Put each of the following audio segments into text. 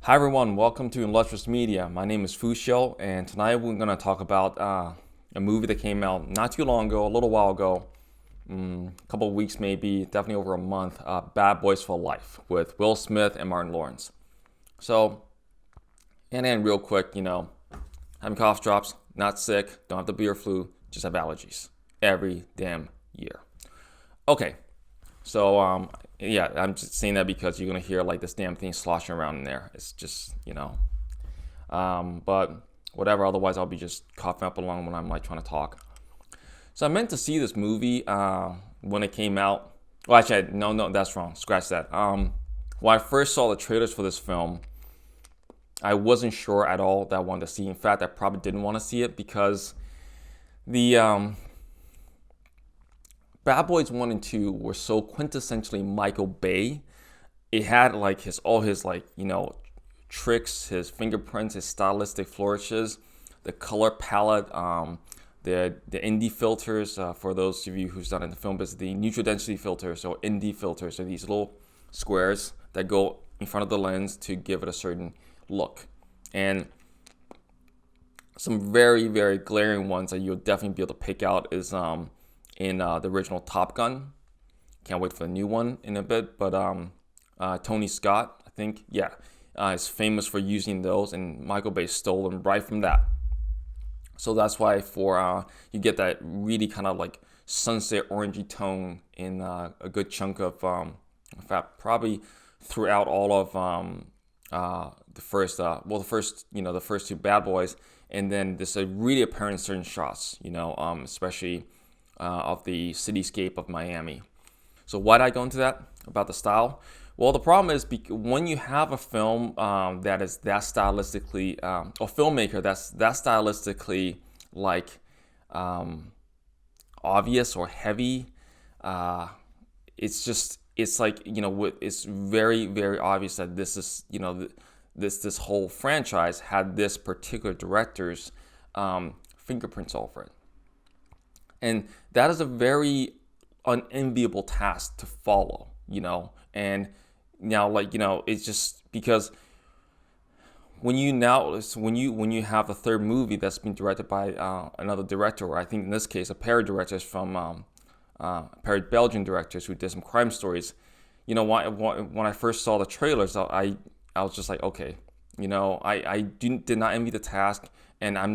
Hi everyone, welcome to Illustrious Media. My name is Fushio, and tonight we're going to talk about a movie that came out not too long ago, a little while ago, a couple of weeks maybe, definitely over a month, Bad Boys for Life with Will Smith and Martin Lawrence. So, and then real quick, having cough drops, not sick, don't have the beer flu, just have allergies every damn year. Okay, so yeah, I'm just saying that because you're gonna hear like this damn thing sloshing around in there. It's just but whatever. Otherwise, I'll be just coughing up along when I'm like trying to talk. So I meant to see this movie when it came out. Well, actually, no, that's wrong. Scratch that. When I first saw the trailers for this film, I wasn't sure at all that I wanted to see. In fact, I probably didn't want to see it because the Bad Boys 1 and 2 were so quintessentially Michael Bay. It had like all his tricks, his fingerprints, his stylistic flourishes, the color palette, the ND filters, for those of you who's done in the film business, the neutral density filters or ND filters are these little squares that go in front of the lens to give it a certain look. And some very, very glaring ones that you'll definitely be able to pick out is in the original Top Gun. Can't wait for the new one in a bit. But Tony Scott, I think, is famous for using those, and Michael Bay stole them right from that. So that's why you get that really kind of like sunset orangey tone in a good chunk of, in fact, probably throughout all of the first two Bad Boys, and then this really apparent in certain shots, especially of the cityscape of Miami. So why did I go into that about the style? Well, the problem is when you have a film that is that stylistically, a filmmaker that's that stylistically like obvious or heavy, it's like it's very, very obvious that this is this whole franchise had this particular director's fingerprints all over it. And that is a very unenviable task to follow, And now, it's just because when you have the third movie that's been directed by another director, or I think in this case a pair of directors from a pair of Belgian directors who did some crime stories, when I first saw the trailers, I was just like, okay, I did not envy the task, and I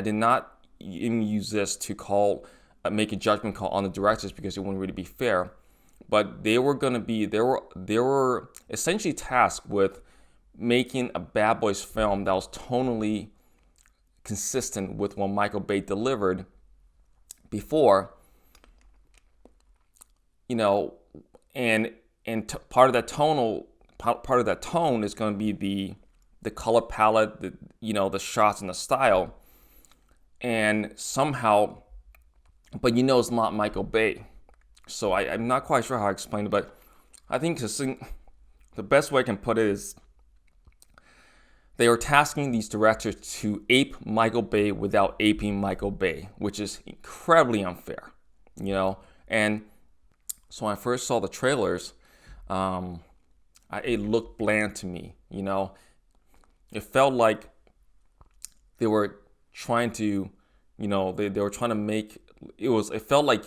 did not even use this to make a judgment call on the directors because it wouldn't really be fair. But they were essentially tasked with making a Bad Boys film that was tonally consistent with what Michael Bay delivered before, and part of that tone is going to be the color palette, the shots and the style. And somehow, but it's not Michael Bay. So I'm not quite sure how I explain it, but I think the best way I can put it is they were tasking these directors to ape Michael Bay without aping Michael Bay, which is incredibly unfair, And so when I first saw the trailers, it looked bland to me, It felt like they were trying to, they were trying to make it felt like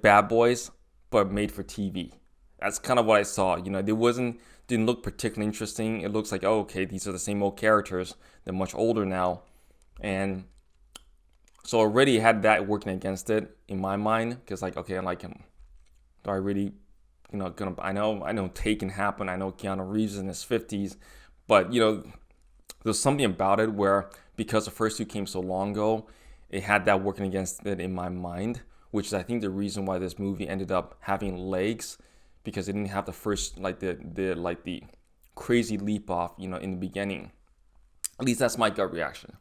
Bad Boys but made for TV. That's kind of what I saw. Didn't look particularly interesting. It looks like, oh, okay, these are the same old characters. They're much older now, and so already had that working against it in my mind because okay, I like him. Do I really, I know Take can happen. I know Keanu Reeves is in his 50s, but there's something about it where, because the first two came so long ago, it had that working against it in my mind, which is I think the reason why this movie ended up having legs, because it didn't have the first the crazy leap off in the beginning. At least that's my gut reaction.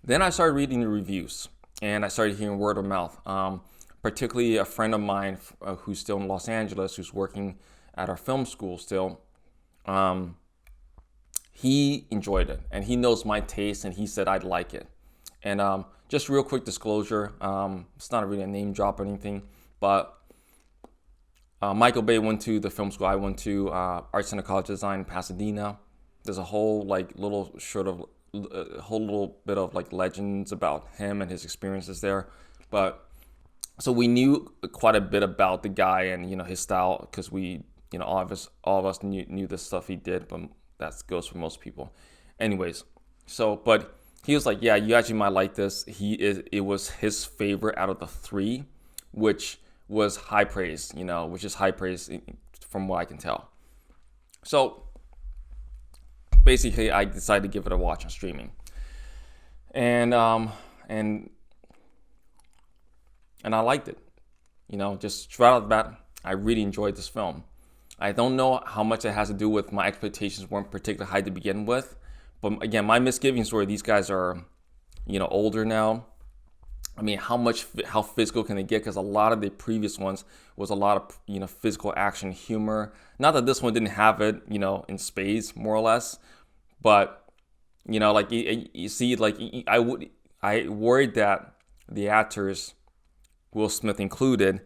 Then I started reading the reviews and I started hearing word of mouth. Particularly a friend of mine who's still in Los Angeles, who's working at our film school still. He enjoyed it, and he knows my taste, and he said I'd like it. And just real quick disclosure, it's not really a name drop or anything, but Michael Bay went to the film school I went to, Art Center College of Design in Pasadena. There's a whole like little sort of a whole little bit of like legends about him and his experiences there. But so we knew quite a bit about the guy and his style, because we all of us knew the stuff he did, but that goes for most people. Anyways, so but he was like, yeah, you actually might like this. It was his favorite out of the three, which was high praise, which is high praise from what I can tell. So basically, I decided to give it a watch on streaming, and and and I liked it. Just right out the bat, I really enjoyed this film. I don't know how much it has to do with my expectations weren't particularly high to begin with, but again, my misgivings were these guys are, older now. I mean, how physical can they get? Because a lot of the previous ones was a lot of physical action humor. Not that this one didn't have it, in spades more or less, but like you see, like I worried that the actors, Will Smith included,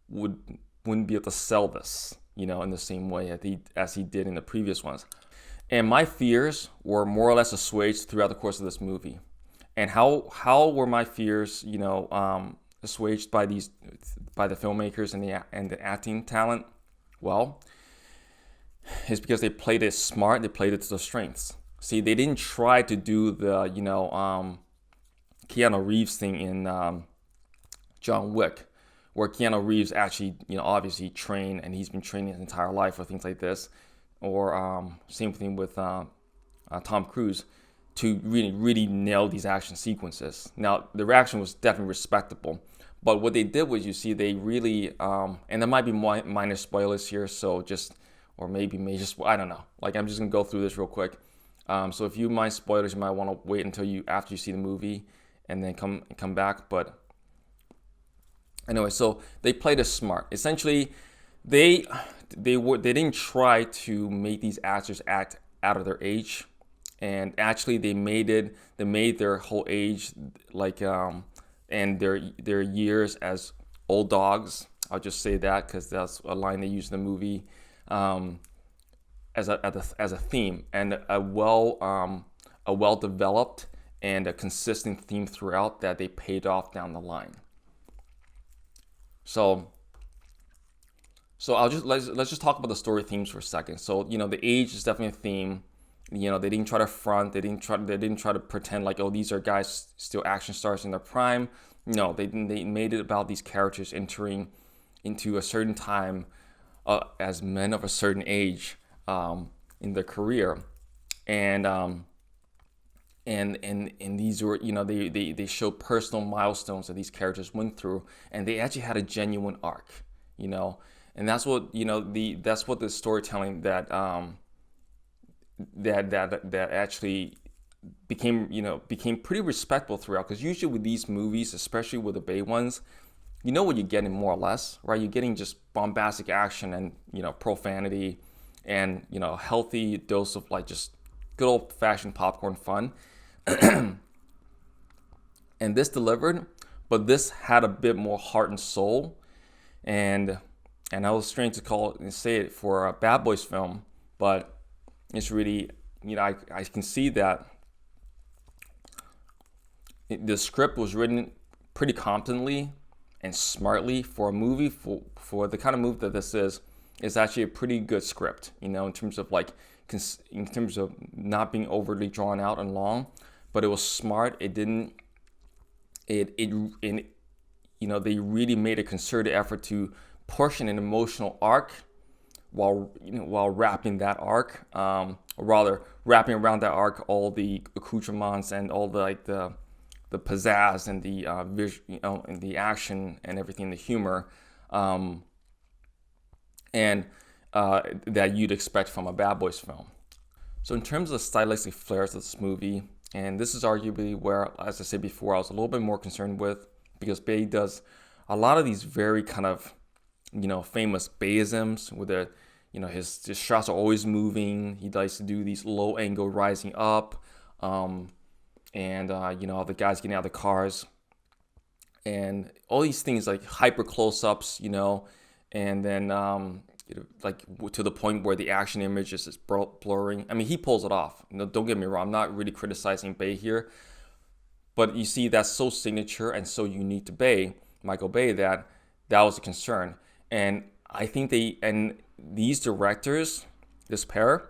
wouldn't be able to sell this, in the same way as he did in the previous ones. And my fears were more or less assuaged throughout the course of this movie. And how were my fears, assuaged by the filmmakers and the acting talent? Well, it's because they played it smart. They played it to their strengths. See, they didn't try to do the Keanu Reeves thing in John Wick, where Keanu Reeves actually, obviously trained, and he's been training his entire life for things like this. Or same thing with Tom Cruise, to really, really nail these action sequences. Now, the reaction was definitely respectable, but what they did was, they really, and there might be minor spoilers here, so or maybe I don't know. Like, I'm just gonna go through this real quick. So if you mind spoilers, you might want to wait until after you see the movie, and then come back. But anyway, so they played it smart. Essentially, they didn't try to make these actors act out of their age, and actually they made their whole age like and their years as old dogs. I'll just say that because that's a line they use in the movie as a theme, and a well developed and a consistent theme throughout that they paid off down the line. So let's just talk about the story themes for a second. So the age is definitely a theme. They didn't try to front. They didn't try to pretend like, oh, these are guys still action stars in their prime. No, they made it about these characters entering into a certain time as men of a certain age in their career, and these were they show personal milestones that these characters went through, and they actually had a genuine arc, and that's what that's what the storytelling that actually became pretty respectable throughout. Because usually with these movies, especially with the Bay ones, what you're getting more or less, right? You're getting just bombastic action and profanity and a healthy dose of like just good old fashioned popcorn fun. And this delivered, but this had a bit more heart and soul, and I was strange to call it and say it for a Bad Boys film, but it's really, I can see that the script was written pretty competently and smartly for a movie, for the kind of movie that this is. It's actually a pretty good script, in terms of not being overly drawn out and long, but it was smart. It didn't, they really made a concerted effort to push an emotional arc while wrapping that arc, or rather wrapping around that arc all the accoutrements and all the pizzazz and the and the action and everything, the humor, and that you'd expect from a Bad Boys film. So in terms of the stylistic flares of this movie, and this is arguably where, as I said before, I was a little bit more concerned with, because Bay does a lot of these very kind of famous Bayisms, with his shots are always moving. He likes to do these low angle rising up, and the guys getting out of the cars, and all these things like hyper close ups, and then like to the point where the action image is just blurring. I mean, he pulls it off. Don't get me wrong. I'm not really criticizing Bay here, but you see, that's so signature and so unique to Michael Bay, that was a concern. And I think these directors, this pair,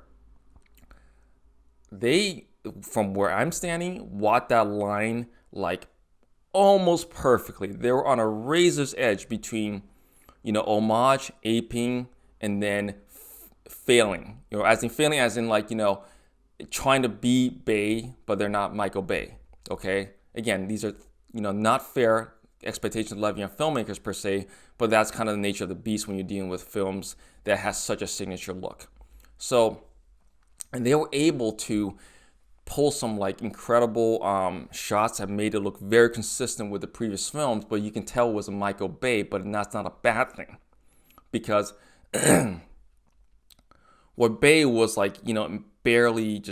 they, from where I'm standing, walked that line like almost perfectly. They were on a razor's edge between, homage, aping, and then failing. As in like, trying to be Bay, but they're not Michael Bay. Okay. Again, these are, not fair expectations of levying on filmmakers per se, but that's kind of the nature of the beast when you're dealing with films that has such a signature look. So, and they were able to pull some like incredible shots that made it look very consistent with the previous films, but you can tell it was a Michael Bay, but that's not a bad thing, because what Bay was like, barely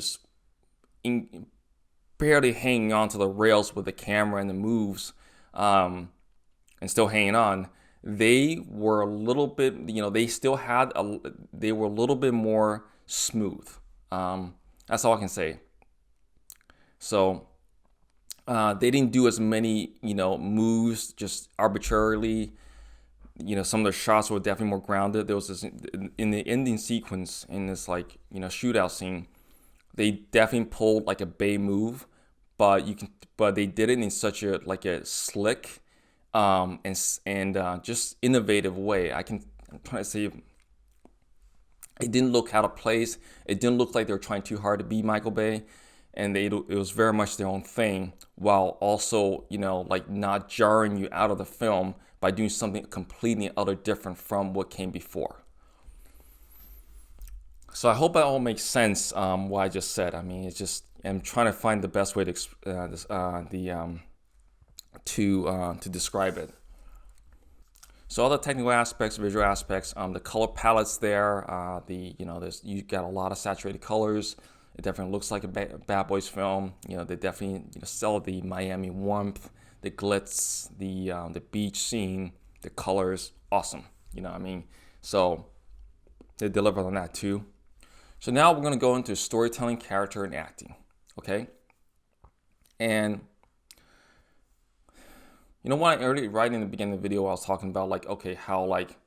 hanging on to the rails with the camera and the moves, and still hanging on. They were a little bit, they were a little bit more smooth. That's all I can say. So they didn't do as many, moves just arbitrarily. Some of the shots were definitely more grounded. There was this, in the ending sequence, in this like, shootout scene, they definitely pulled like a Bay move, but they did it in such a slick, and just innovative way. I'm trying to say, it didn't look out of place. It didn't look like they were trying too hard to be Michael Bay, and it was very much their own thing, while also, like not jarring you out of the film by doing something completely other different from what came before. So I hope that all makes sense, what I just said. I mean, it's just, I'm trying to find the best way to describe it. So all the technical aspects, visual aspects, the color palettes there, you got a lot of saturated colors. It definitely looks like a Bad Boys film. They definitely sell the Miami warmth, the glitz, the beach scene, the colors, awesome. So they delivered on that too. So now we're going to go into storytelling, character, and acting. Okay, and what, early right in the beginning of the video, I was talking about like, okay, how like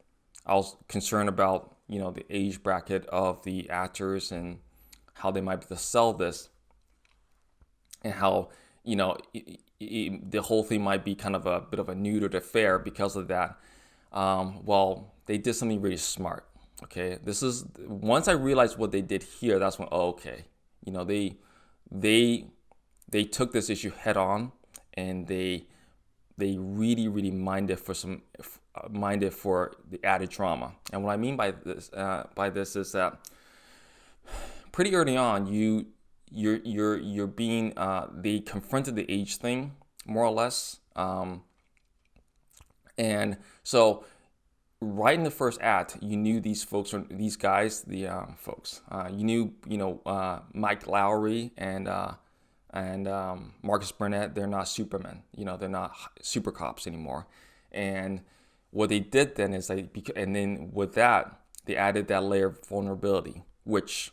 I was concerned about the age bracket of the actors and how they might be able to sell this, and how the whole thing might be kind of a bit of a neutered affair because of that. Well, they did something really smart. Okay, this is, once I realized what they did here, that's when, okay, they took this issue head on, and they really, really minded for the added drama. And what I mean by this is that pretty early on, you're being they confronted the age thing more or less, and so right in the first act, you knew these guys, you knew Mike Lowry and Marcus Burnett. They're not Supermen, they're not super cops anymore. And what they did then is and then with that, they added that layer of vulnerability, which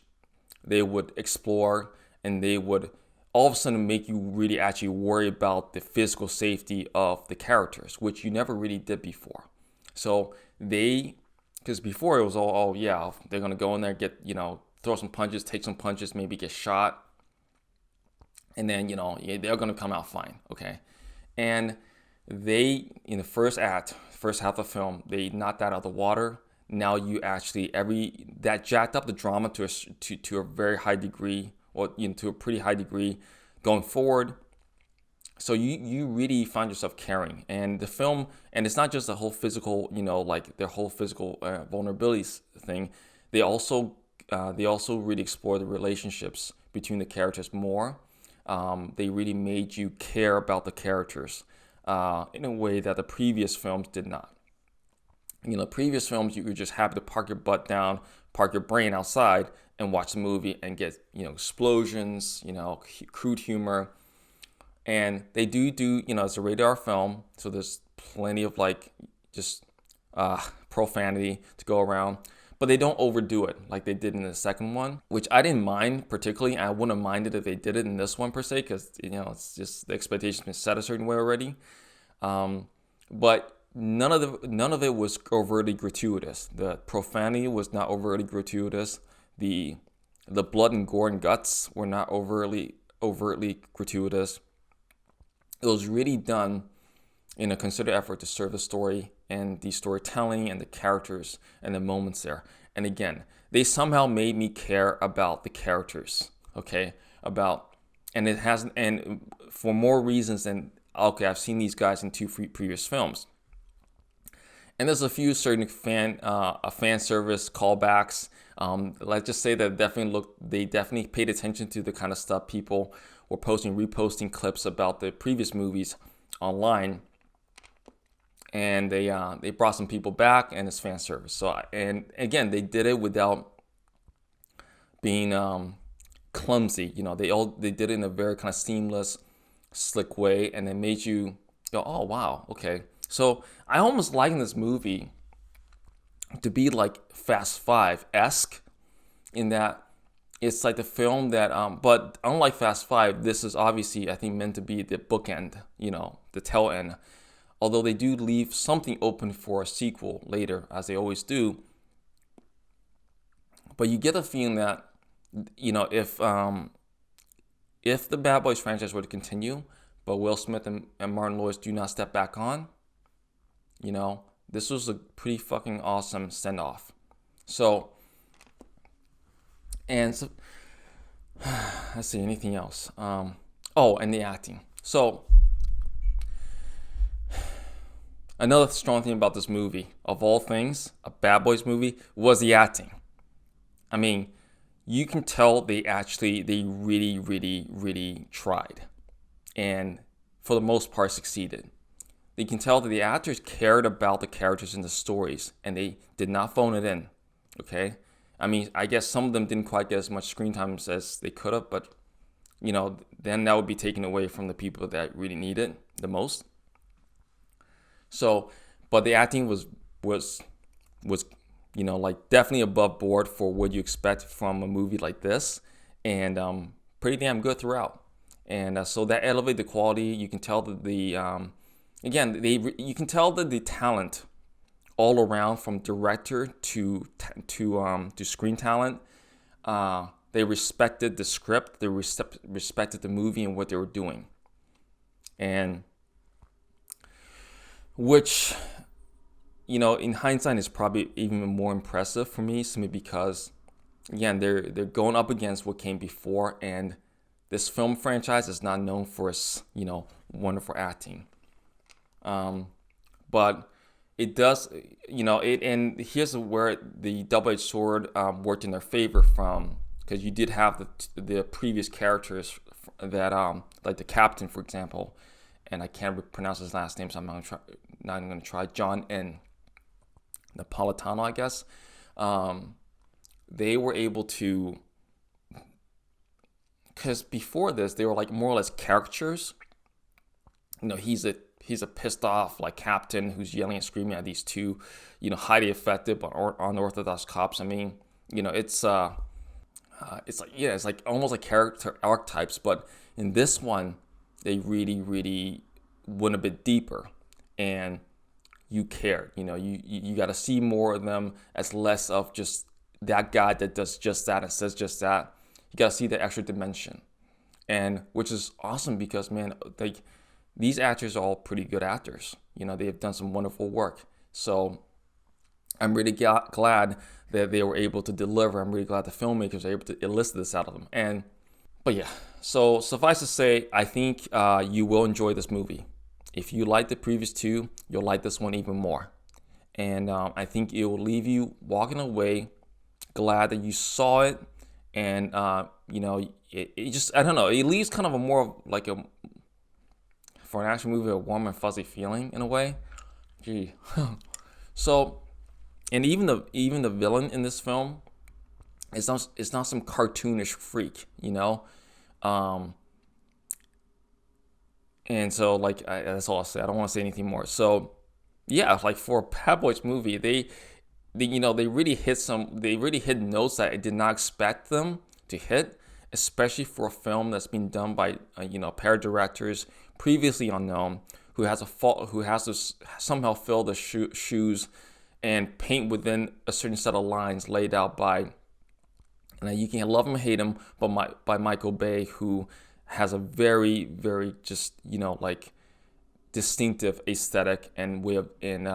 they would explore, and they would all of a sudden make you really actually worry about the physical safety of the characters, which you never really did before. So because before it was all, yeah, they're going to go in there, get, throw some punches, take some punches, maybe get shot, and then, they're going to come out fine, okay? And they, in the first half of the film, they knocked that out of the water. Now you actually, that jacked up the drama to a very high degree, or to a pretty high degree going forward. So you really find yourself caring. And the film, and it's not just the whole physical, like their whole physical vulnerabilities thing. They also really explore the relationships between the characters more. They really made you care about the characters in a way that the previous films did not. Previous films, you were just happy to park your butt down, park your brain outside, and watch the movie and get, explosions, crude humor. And they do, it's a rated R film, so there's plenty of like just profanity to go around. but they don't overdo it like they did in the second one, which I didn't mind particularly. I wouldn't have minded if they did it in this one per se, because it's just the expectation's been set a certain way already. But none of it was overtly gratuitous. The profanity was not overtly gratuitous. The blood and gore and guts were not overtly gratuitous. It was really done in a considered effort to serve the story and the storytelling and the characters and the moments there. And again, they somehow made me care about the characters, okay? And it hasn't, and for more reasons than, okay, I've seen these guys in two previous films. And there's a few certain fan service callbacks. Let's just say that they definitely paid attention to the kind of stuff people were reposting clips about the previous movies online. And they brought some people back, and it's fan service. So, and again, they did it without being clumsy. They did it in a very kind of seamless, slick way, and it made you go, oh wow, okay. So I almost liken this movie to be like Fast Five-esque, in that it's like the film that, but unlike Fast Five, this is obviously, I think, meant to be the bookend, the tail end. Although they do leave something open for a sequel later, as they always do. But you get the feeling that, if the Bad Boys franchise were to continue, but Will Smith and Martin Lawrence do not step back on, this was a pretty fucking awesome send-off. So, let's see, anything else? And the acting. So, another strong thing about this movie, of all things, a Bad Boys movie, was the acting. I mean, you can tell they really, really, really tried. And for the most part succeeded. You can tell that the actors cared about the characters and the stories, and they did not phone it in, okay? I mean, I guess some of them didn't quite get as much screen time as they could have, but, then that would be taken away from the people that really need it the most. So, but the acting was definitely above board for what you expect from a movie like this, and pretty damn good throughout. And so that elevated the quality. You can tell that you can tell that the talent all around, from director to screen talent, they respected the script, they respected the movie and what they were doing, and which, in hindsight is probably even more impressive for me, simply because, again, they're going up against what came before, and this film franchise is not known for its, wonderful acting. But it does, and here's where the double-edged sword worked in their favor, because you did have the previous characters that, like the captain, for example, and I can't pronounce his last name, so I'm not going to try, John N. Napolitano, I guess. They were able to, because before this, they were like more or less caricatures. He's a pissed off like captain who's yelling and screaming at these two, highly effective but unorthodox cops. I mean, it's like almost like character archetypes, but in this one, they really, really went a bit deeper, and you cared. You got to see more of them as less of just that guy that does just that and says just that. You got to see the extra dimension, and which is awesome because, man, like, these actors are all pretty good actors. They have done some wonderful work. So I'm really glad that they were able to deliver. I'm really glad the filmmakers were able to elicit this out of them. But yeah, so suffice to say, I think you will enjoy this movie. If you like the previous two, you'll like this one even more. And I think it will leave you walking away glad that you saw it. And, it just, I don't know, it leaves kind of a more like for an action movie, a warm and fuzzy feeling in a way. Gee. So, and even the villain in this film is not some cartoonish freak, and so, like, that's all I'll say. I don't want to say anything more. So, yeah, like for a Bad Boys movie, they really hit notes that I did not expect them to hit, especially for a film that's been done by a pair of directors previously unknown, who has to somehow fill the shoes and paint within a certain set of lines laid out by, and you can love him or hate him, but by Michael Bay, who has a very, very just like distinctive aesthetic and way of in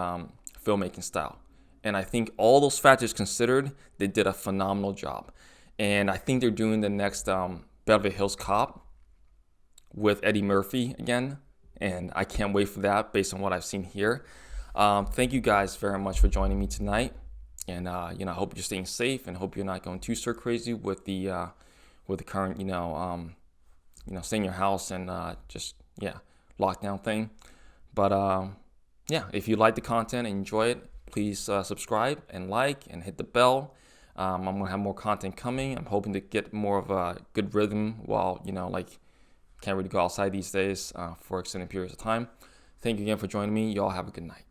filmmaking style. And I think all those factors considered, they did a phenomenal job. And I think they're doing the next Beverly Hills Cop with Eddie Murphy again. And I can't wait for that based on what I've seen here. Thank you guys very much for joining me tonight. And I hope you're staying safe and hope you're not going too stir crazy with the current stay in your house and lockdown thing. But if you like the content and enjoy it, please subscribe and like and hit the bell. I'm gonna have more content coming. I'm hoping to get more of a good rhythm while can't really go outside these days for extended periods of time. Thank you again for joining me. Y'all have a good night.